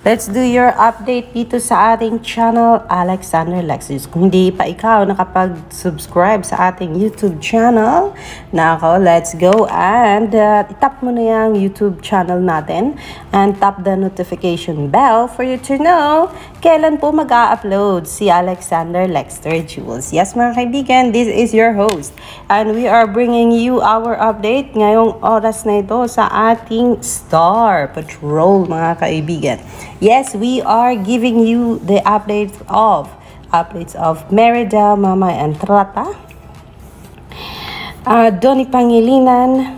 Let's do your update dito sa ating channel, Alexander Lexus. Kung hindi pa ikaw nakapag-subscribe sa ating YouTube channel, nako, let's go and itap mo na yung YouTube channel natin and tap the notification bell for you to know kailan po mag-a-upload si Alexander Lexter Jules. Yes mga kaibigan, this is your host and we are bringing you our update ngayong oras na ito sa ating Star Patrol mga kaibigan. Yes, we are giving you the updates of Merida, Mama and Trata, Donnie Pangilinan,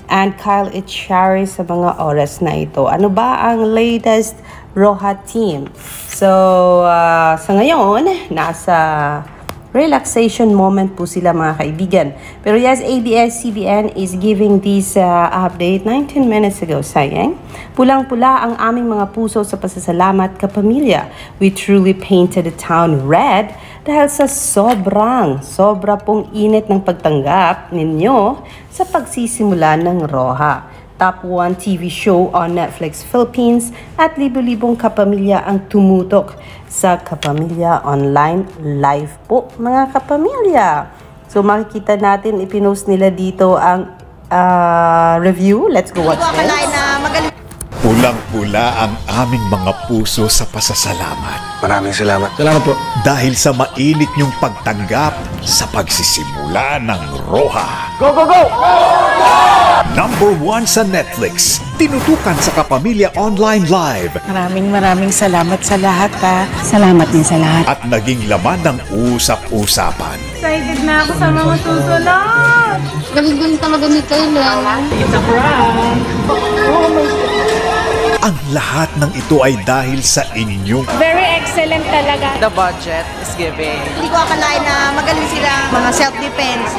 and Kyle Echari sa mga oras na ito. Ano ba ang latest Roja team? So, sa ngayon, nasa relaxation moment po sila mga kaibigan. Pero yes, ABS-CBN is giving this update 19 minutes ago, sayang. Pulang-pula ang aming mga puso sa pasasalamat kapamilya. We truly painted the town red dahil sa sobra pong init ng pagtanggap ninyo sa pagsisimula ng Roja. Top 1 TV show on Netflix Philippines at libo-libong kapamilya ang tumutok sa Kapamilya Online Live po mga kapamilya. So makikita natin, ipinost nila dito ang review. Let's go watch this. Pulang-pula ang aming mga puso sa pasasalamat. Maraming salamat. Salamat po. Dahil sa mainit niyong pagtanggap sa pagsisimula ng Roja. Go, go, go! Number 1 sa Netflix, tinutukan sa Kapamilya Online Live. Maraming salamat sa lahat ha. Salamat din sa lahat. At naging laman ng usap-usapan. Excited na ako sa mga susunod! Galing talaga ni Kayla. It's a prank! Oh my God! Ang lahat ng ito ay dahil sa inyong Very excellent talaga. The budget is giving. Hindi ko akalain na magaling sila mga self-defense.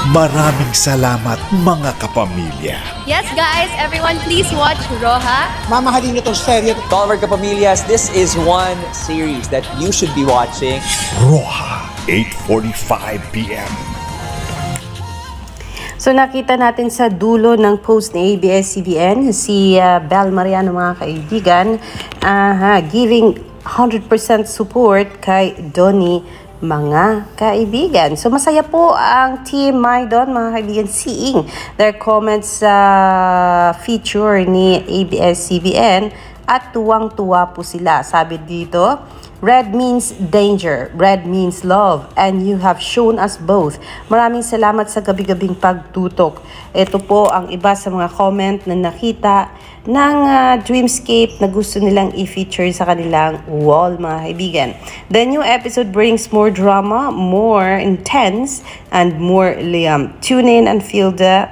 Maraming salamat mga kapamilya. Yes guys, everyone please watch Roja. Mamahalin itong serye. To all of our kapamilyas, this is one series that you should be watching. Roja, 8:45 p.m. So nakita natin sa dulo ng post ni ABS-CBN si Bel Mariano mga kaibigan, giving 100% support kay Donnie mga kaibigan. So masaya po ang Team Maydon mga kaibigan seeing their comments sa feature ni ABS-CBN at tuwang-tuwa po sila. Sabi dito, red means danger, red means love, and you have shown us both. Maraming salamat sa gabi-gabing pagtutok. Ito po ang iba sa mga comment na nakita ng Dreamscape na gusto nilang i-feature sa kanilang wall, mga kaibigan. The new episode brings more drama, more intense, and more Liam. Tune in and feel the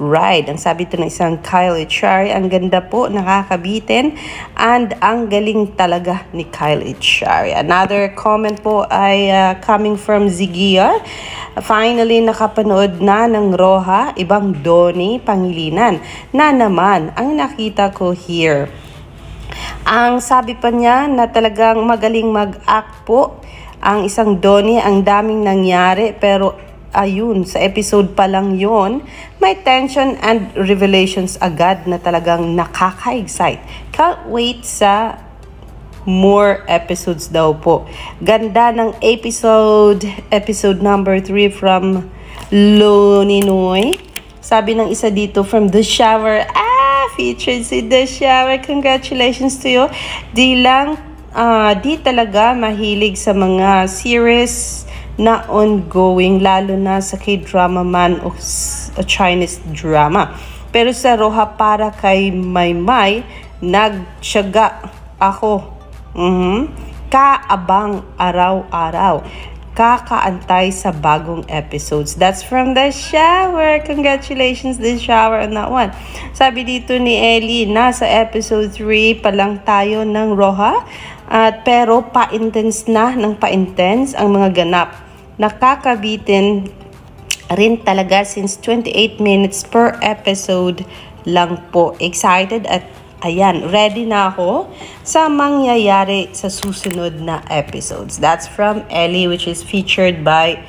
ride. Ang sabi ito ng isang Kyle Echari, ang ganda po, nakakabitin, and ang galing talaga ni Kyle Echari. Another comment po ay coming from Zigia. Finally, nakapanood na ng Roja, ibang Donnie Pangilinan na naman ang nakita ko here. Ang sabi pa niya na talagang magaling mag-act po ang isang Donnie, ang daming nangyari pero ayun, sa episode pa lang yon, may tension and revelations agad na talagang nakaka-excite. Can't wait sa more episodes daw po. Ganda ng episode number 3 from Loninoy. Sabi ng isa dito, from The Shower. Featured si The Shower. Congratulations to you. Di talaga mahilig sa mga series na ongoing, lalo na sa K-drama man o Chinese drama. Pero sa Roja para kay Maymay, nagtiyaga ako. Kaabang araw-araw. Kakaantay sa bagong episodes. That's from The Shower. Congratulations, The Shower, on that one. Sabi dito ni Ellie, nasa episode 3 pa lang tayo ng Roja. Pero pa-intense na ng pa-intense ang mga ganap. Nakakabitin rin talaga since 28 minutes per episode lang po. Excited at ayan, ready na ako sa mangyayari sa susunod na episodes. That's from Ellie, which is featured by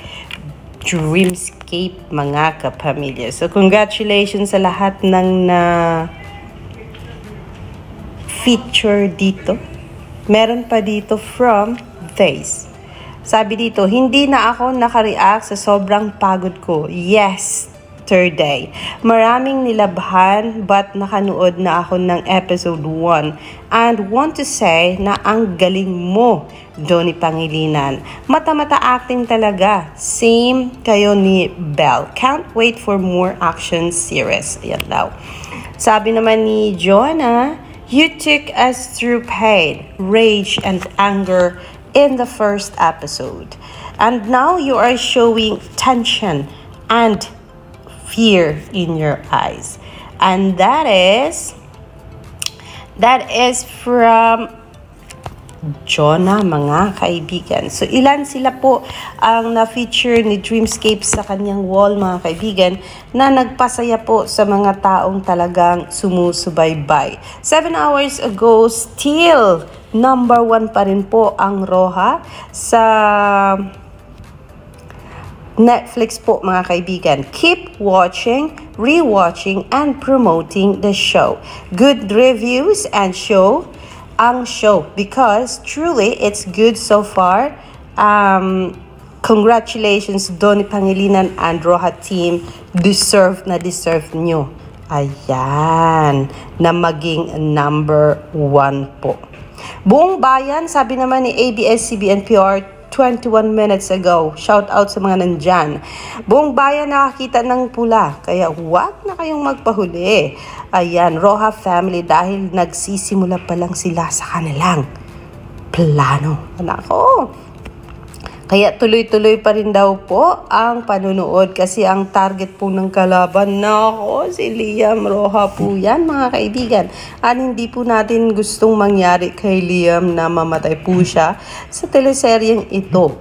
Dreamscape, mga kapamilya. So, congratulations sa lahat ng feature dito. Meron pa dito from Face. Sabi dito, hindi na ako nakareact sa sobrang pagod ko. Yesterday. Maraming nilabhan but nakanood na ako ng episode 1. And want to say na ang galing mo, Donnie Pangilinan. Mata-mata acting talaga. Same kayo ni Belle. Can't wait for more action series. Ayan daw. Sabi naman ni Jonah, you took us through pain, rage, and anger in the first episode. And now you are showing tension and fear in your eyes. And that is from Jonah, mga kaibigan. So, ilan sila po ang na-feature ni Dreamscape sa kanyang wall, mga kaibigan, na nagpasaya po sa mga taong talagang sumusubaybay. 7 hours ago, still number 1 pa rin po ang Roja sa Netflix po, mga kaibigan. Keep watching, rewatching, and promoting the show. Good reviews and show ang show because truly it's good so far. Congratulations, Donnie Pangilinan and Roja team. Deserve nyo. Ayan, na maging number 1 po. Buong bayan, sabi naman ni ABS-CBN PR 21 minutes ago. Shout out sa mga nandyan. Buong bayan nakakita ng pula, kaya huwag na kayong magpahuli. Ayan, Roja family, dahil nagsisimula pa lang sila sa kanilang plano. Nako. Kaya tuloy-tuloy pa rin daw po ang panunood kasi ang target po ng kalaban, nako, si Liam Roja po yan, mga kaibigan. At hindi po natin gustong mangyari kay Liam na mamatay po siya sa teleseryeng ito.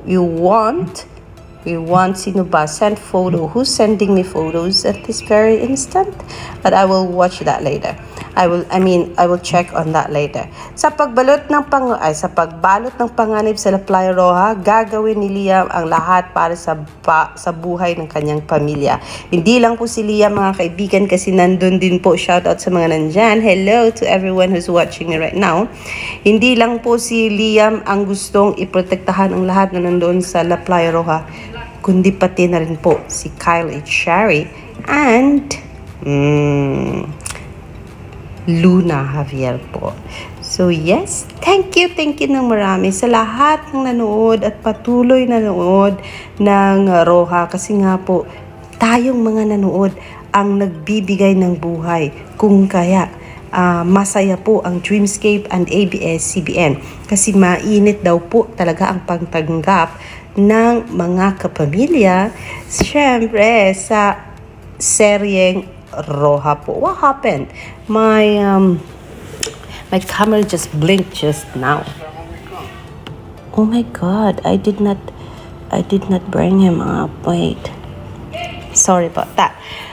We want, sino ba? Send photo. Who's sending me photos at this very instant? But I will watch that later. I will check on that later. Sa pagbalot ng panganib sa La Playa Roja, gagawin ni Liam ang lahat para sa buhay ng kanyang pamilya. Hindi lang po si Liam, mga kaibigan, kasi nandun din po. Shoutout sa mga nandyan. Hello to everyone who's watching me right now. Hindi lang po si Liam ang gustong iprotektahan ang lahat na nandun sa La Playa Roja, kundi pati na rin po si Kyle Echari and Luna Javier po. So yes, thank you ng marami sa lahat ng nanood at patuloy na nanood ng Roja, kasi nga po tayong mga nanood ang nagbibigay ng buhay, kung kaya masaya po ang Dreamscape and ABS-CBN kasi mainit daw po talaga ang pagtanggap ng mga kapamilya syempre sa seryeng Roja po. What happened? My camera just blinked just now. Oh my God! I did not bring him up. Wait. Sorry about that.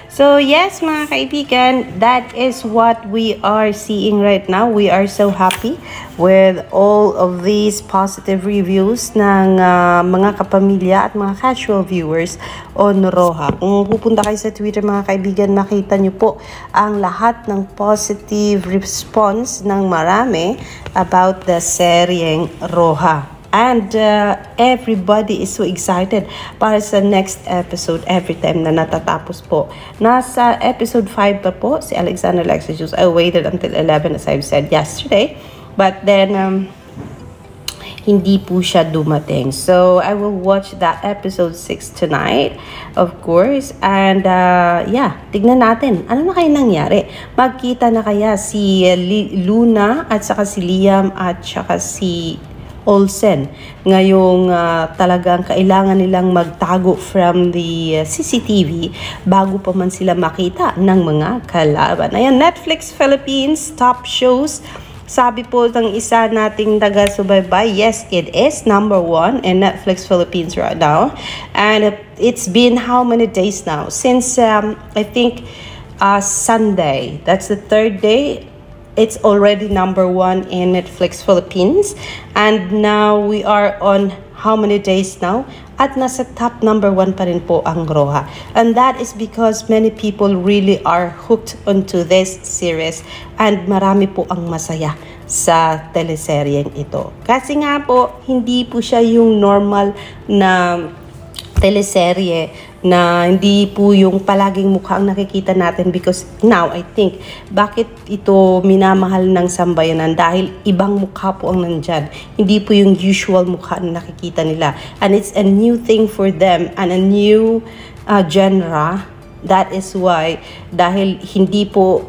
So yes, mga kaibigan, that is what we are seeing right now. We are so happy with all of these positive reviews ng mga kapamilya at mga casual viewers on Roja. Kung pupunta kayo sa Twitter, mga kaibigan, makita nyo po ang lahat ng positive response ng marami about the seryeng Roja. And everybody is so excited para sa next episode every time na natatapos po. Nasa episode 5 pa po si Alexander Lexijus. I waited until 11 as I've said yesterday. But then, hindi po siya dumating. So, I will watch that episode 6 tonight, of course. And, yeah, tignan natin. Ano na kaya nangyari? Magkita na kaya si Luna at saka si Liam at saka si Olsen ngayong talagang kailangan nilang magtago from the CCTV bago pa man sila makita ng mga kalaban. Ayan, Netflix Philippines top shows. Sabi po ng isa nating taga-subaybay, yes, it is number 1 in Netflix Philippines right now. And it's been how many days now? Since I think Sunday. That's the 3rd day. It's already number 1 in Netflix Philippines. And now we are on how many days now, at nasa top number 1 pa rin po ang Roha. And that is because many people really are hooked onto this series, and marami po ang masaya sa teleseryeng ito. Kasi nga po, hindi po siya yung normal na teleserye na hindi po yung palaging mukha ang nakikita natin, because now I think bakit ito minamahal ng sambayanan, dahil ibang mukha po ang nandyan. Hindi po yung usual mukha na nakikita nila, and it's a new thing for them and a new genre. That is why, dahil hindi po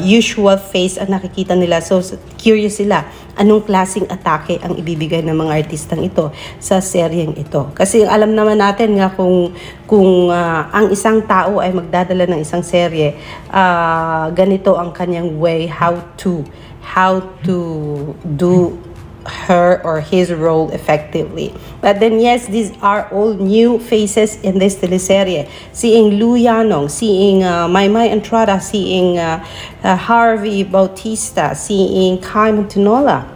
usual face ang nakikita nila, so curious sila anong klaseng atake ang ibibigay ng mga artistang ito sa seryeng ito. Kasi alam naman natin nga kung ang isang tao ay magdadala ng isang serye, ganito ang kanyang way how to do her or his role effectively. But then yes, these are all new faces in this teleserye. Seeing Lou Yanong, seeing Maymay Entrada, seeing Harvey Bautista, seeing Kai Montinola,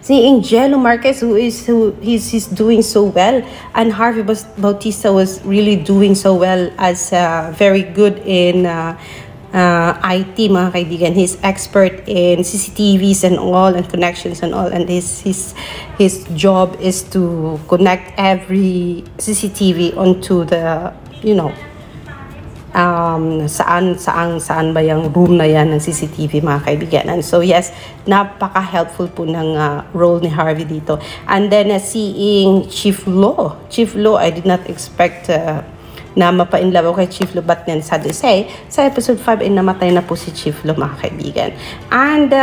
seeing Jello Marquez, he's doing so well, and Harvey Bautista was really doing so well as very good in IT, mga kaibigan. He's expert in CCTVs and all, and connections and all, and his job is to connect every CCTV onto the, saan ba yung room na yan ng CCTV, mga kaibigan. And so yes, napaka-helpful po ng role ni Harvey dito. And then seeing Chief Lo, I did not expect na mapa-inlove ako kay Chief Lo, but then sad to say, sa episode 5 ay namatay na po si Chief Lo, mga kaibigan. And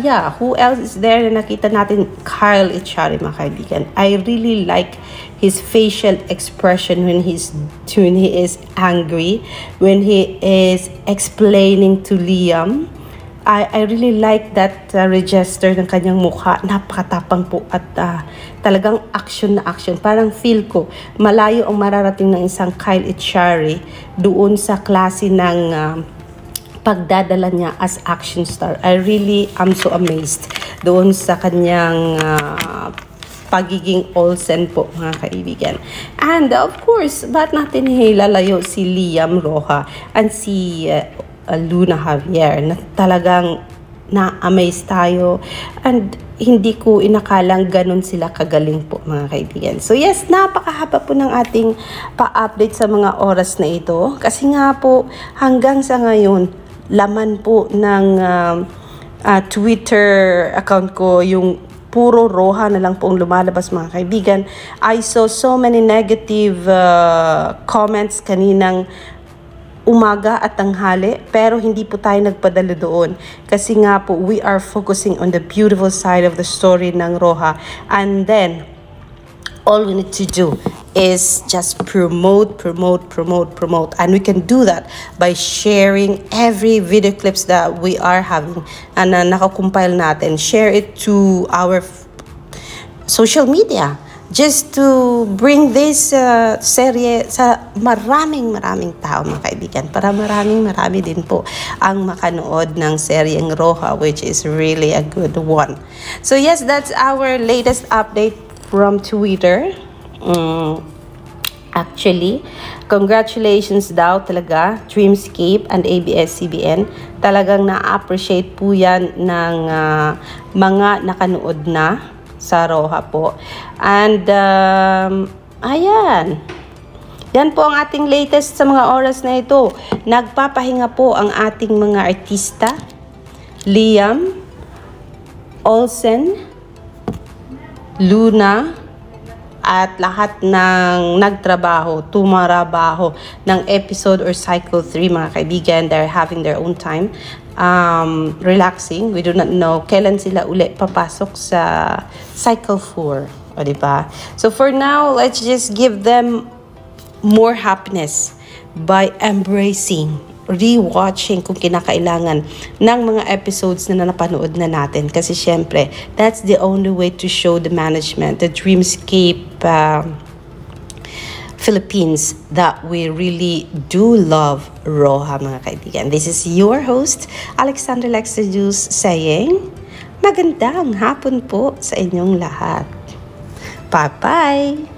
yeah, who else is there na nakita natin? Kyle Echari, mga kaibigan. I really like his facial expression when he is angry, when he is explaining to Liam. I really like that register ng kanyang mukha. Napakatapang po at talagang action na action. Parang feel ko, malayo ang mararating ng isang Kyle Echari doon sa klase ng pagdadala niya as action star. I really am so amazed doon sa kanyang pagiging Olsen po, mga kaibigan. And of course, ba't natin hilalayo si Liam Roja and si Luna Javier, na talagang na-amaze tayo, and hindi ko inakalang ganun sila kagaling po, mga kaibigan. So yes, napakahaba po ng ating pa-update sa mga oras na ito, kasi nga po hanggang sa ngayon laman po ng Twitter account ko yung puro Roja na lang po ang lumalabas, mga kaibigan. I saw so many negative comments kaninang umaga at tanghali, pero hindi po tayo nagpadala doon kasi nga po we are focusing on the beautiful side of the story ng Roja, and then all we need to do is just promote, and we can do that by sharing every video clips that we are having and nakakompile natin. Share it to our social media, just to bring this serye sa maraming tao, mga kaibigan, para marami din po ang makanood ng seryeng Roja, which is really a good one. So yes, that's our latest update from Twitter. Actually, congratulations daw talaga Dreamscape and ABS-CBN. Talagang na-appreciate po yan ng mga nakanood na sa Roja po. And ayan, yan po ang ating latest sa mga oras na ito. Nagpapahinga po ang ating mga artista, Liam, Olsen, Luna, at lahat ng nagtrabaho, tumarabaho ng episode or cycle 3, mga kaibigan. They're having their own time, relaxing. We do not know kailan sila uli papasok sa cycle 4, o diba? So for now, let's just give them more happiness by embracing, rewatching kung kinakailangan ng mga episodes na napanood na natin, kasi syempre that's the only way to show the management, the Dreamscape Philippines, that we really do love Roja, mga kaibigan. This is your host, Alexandra Lexajus, saying magandang hapon po sa inyong lahat. Bye-bye!